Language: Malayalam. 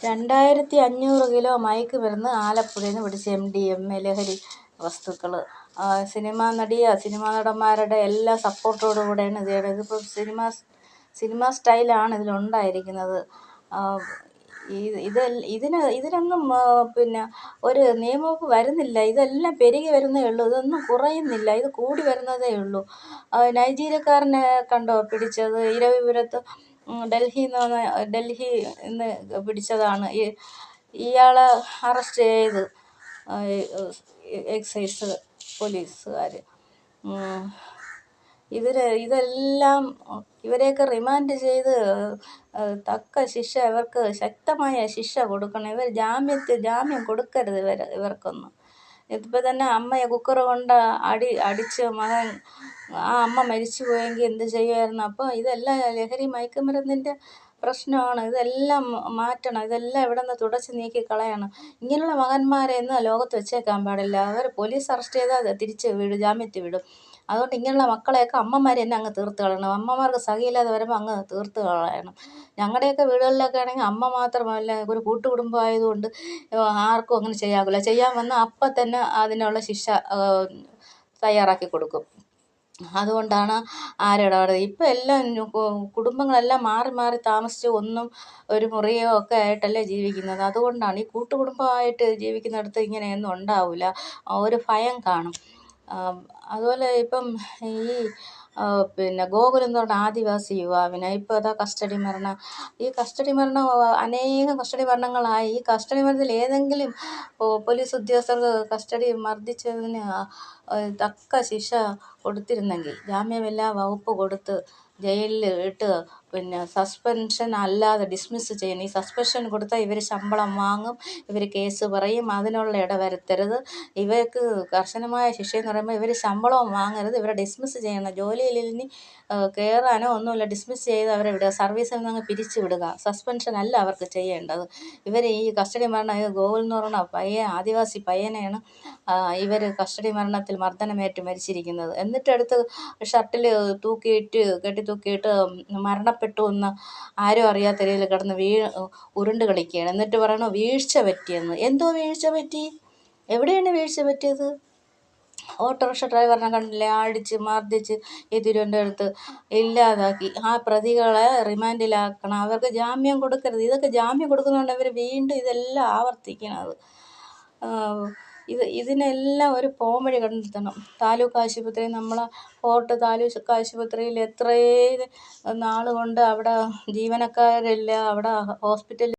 2500 കിലോ മയക്കുമരുന്ന് ആലപ്പുഴയിൽ നിന്ന് പിടിച്ച്. MDMA ലഹരി വസ്തുക്കൾ. സിനിമാ നടന്മാരുടെ എല്ലാ സപ്പോർട്ടോടുകൂടെയാണ് ഇത് ചെയ്തത്. ഇതിപ്പോൾ സിനിമാ സ്റ്റൈലാണ് ഇതിലുണ്ടായിരിക്കുന്നത്. ഇതിനൊന്നും പിന്നെ ഒരു നിയമവകുപ്പ് വരുന്നില്ല. ഇതെല്ലാം പെരുകി വരുന്നേ ഉള്ളൂ. ഇതൊന്നും കുറയുന്നില്ല. ഇത് കൂടി വരുന്നതേ ഉള്ളൂ. നൈജീരിയക്കാരനെ കണ്ടോ പിടിച്ചത്? ഇരവിപുരത്ത് ഡൽഹിയിൽ നിന്ന് പിടിച്ചതാണ്. ഇയാളെ അറസ്റ്റ് ചെയ്ത് എക്സൈസ് പോലീസുകാർ. ഇതെല്ലാം ഇവരെയൊക്കെ റിമാൻഡ് ചെയ്ത് തക്ക ശിക്ഷ, ഇവർക്ക് ശക്തമായ ശിക്ഷ കൊടുക്കണം. ഇവർ ജാമ്യം കൊടുക്കരുത് ഇവർക്കൊന്നും. ഇതിപ്പോൾ തന്നെ അമ്മയെ കുക്കർ കൊണ്ട് അടിച്ച് മകൻ, ആ അമ്മ മരിച്ചു പോയെങ്കിൽ എന്ത് ചെയ്യുമായിരുന്നു? അപ്പോൾ ഇതെല്ലാം ലഹരി മയക്കുമരുന്നിൻ്റെ പ്രശ്നമാണ്. ഇതെല്ലാം മാറ്റണം. ഇതെല്ലാം ഇവിടെ നിന്ന് തുടച്ച് നീക്കി കളയണം. ഇങ്ങനെയുള്ള മകന്മാരെ ഒന്നും ലോകത്ത് വെച്ചേക്കാൻ പാടില്ല. അവർ പോലീസ് അറസ്റ്റ് ചെയ്താൽ തിരിച്ച് ജാമ്യത്തിൽ വിടും. അതുകൊണ്ട് ഇങ്ങനെയുള്ള മക്കളെയൊക്കെ അമ്മമാർ തന്നെ അങ്ങ് തീർത്ത് കളയണം. അമ്മമാർക്ക് സഹിയില്ലാതെ വരുമ്പോൾ അങ്ങ് തീർത്ത് കളയണം. ഞങ്ങളുടെയൊക്കെ വീടുകളിലൊക്കെ ആണെങ്കിൽ അമ്മ മാത്രമല്ല, ഒരു കൂട്ടുകുടുംബം ആയതുകൊണ്ട് ആർക്കും അങ്ങനെ ചെയ്യാകില്ല. ചെയ്യാൻ വന്നാൽ അപ്പം തന്നെ അതിനുള്ള ശിക്ഷ തയ്യാറാക്കി കൊടുക്കും. അതുകൊണ്ടാണ് ആരിടപെടുന്നത്. ഇപ്പം എല്ലാം കുടുംബങ്ങളെല്ലാം മാറി താമസിച്ച് ഒരു മുറിയോ ഒക്കെ ആയിട്ടല്ലേ ജീവിക്കുന്നത്. അതുകൊണ്ടാണ് ഈ കൂട്ടുകുടുംബമായിട്ട് ജീവിക്കുന്നിടത്ത് ഇങ്ങനെയൊന്നും ഉണ്ടാവില്ല. ഒരു ഭയം കാണും. അതുപോലെ ഇപ്പം ഈ ഗോകുലം എന്ന് പറഞ്ഞ ആദിവാസി യുവാവിനെ ഇപ്പോൾ അതാ കസ്റ്റഡി മരണം. ഈ കസ്റ്റഡി മരണം അനേകം കസ്റ്റഡി മരണങ്ങളായി. ഈ കസ്റ്റഡി മരണത്തിൽ ഏതെങ്കിലും പോലീസ് ഉദ്യോഗസ്ഥർക്ക് കസ്റ്റഡി മർദ്ദിച്ചതിന് തക്ക ശിക്ഷ കൊടുത്തിരുന്നെങ്കിൽ, ജാമ്യമില്ലാ വകുപ്പ് കൊടുത്ത് ജയിലിൽ ഇട്ട് സസ്പെൻഷൻ അല്ലാതെ ഡിസ്മിസ് ചെയ്യണം. ഈ സസ്പെൻഷൻ കൊടുത്താൽ ഇവർ ശമ്പളം വാങ്ങും, ഇവർ കേസ് പറയും. അതിനുള്ള ഇടവരുത്തരുത്. ഇവർക്ക് കർശനമായ ശിക്ഷയെന്ന് പറയുമ്പോൾ ഇവർ ശമ്പളവും വാങ്ങരുത്, ഇവരെ ഡിസ്മിസ് ചെയ്യണം. ജോലിയിൽ ഇനി കയറാനോ ഒന്നുമില്ല, ഡിസ്മിസ് ചെയ്ത് അവരെ വിടുക, സർവീസിൽ നിന്ന് പിരിച്ചു വിടുക. സസ്പെൻഷൻ അല്ല അവർക്ക് ചെയ്യേണ്ടത്. ഇവർ ഈ കസ്റ്റഡി മരണം, ഗോകുൽ എന്ന് പറഞ്ഞ ആദിവാസി പയ്യനെയാണ് ഇവർ കസ്റ്റഡി മരണത്തിൽ മർദ്ദനമേറ്റ് മരിച്ചിരിക്കുന്നത്. എന്നിട്ടെടുത്ത് ഷട്ടിൽ കെട്ടിത്തൂക്കിയിട്ട് മരണപ്പെട്ടു എന്ന് ആരും അറിയാത്ത രീതിയിൽ കിടന്ന് ഉരുണ്ട് കളിക്കുകയാണ്. എന്നിട്ട് പറയണു വീഴ്ച പറ്റിയെന്ന്. എന്തോ വീഴ്ച പറ്റി? എവിടെയാണ് വീഴ്ച പറ്റിയത്? ഓട്ടോറിക്ഷ ഡ്രൈവറിനെ കണ്ടില്ലേ, അടിച്ച് മർദ്ദിച്ച് ഈ തിരുവനന്തപുരത്ത് ഇല്ലാതാക്കി. ആ പ്രതികളെ റിമാൻഡിലാക്കണം. അവർക്ക് ജാമ്യം കൊടുക്കരുത്. ഇതൊക്കെ ജാമ്യം കൊടുക്കുന്നതുകൊണ്ട് അവർ വീണ്ടും ഇതെല്ലാം ആവർത്തിക്കുന്നത്. ഇതിനെല്ലാം ഒരു പോംവഴി കണ്ടെത്തണം. താലൂക്ക് ആശുപത്രി, നമ്മളെ ഫോർട്ട് താലൂക്ക് ആശുപത്രിയിൽ എത്രയും നാൾ കൊണ്ട് അവിടെ ജീവനക്കാരില്ല, അവിടെ ഹോസ്പിറ്റലിൽ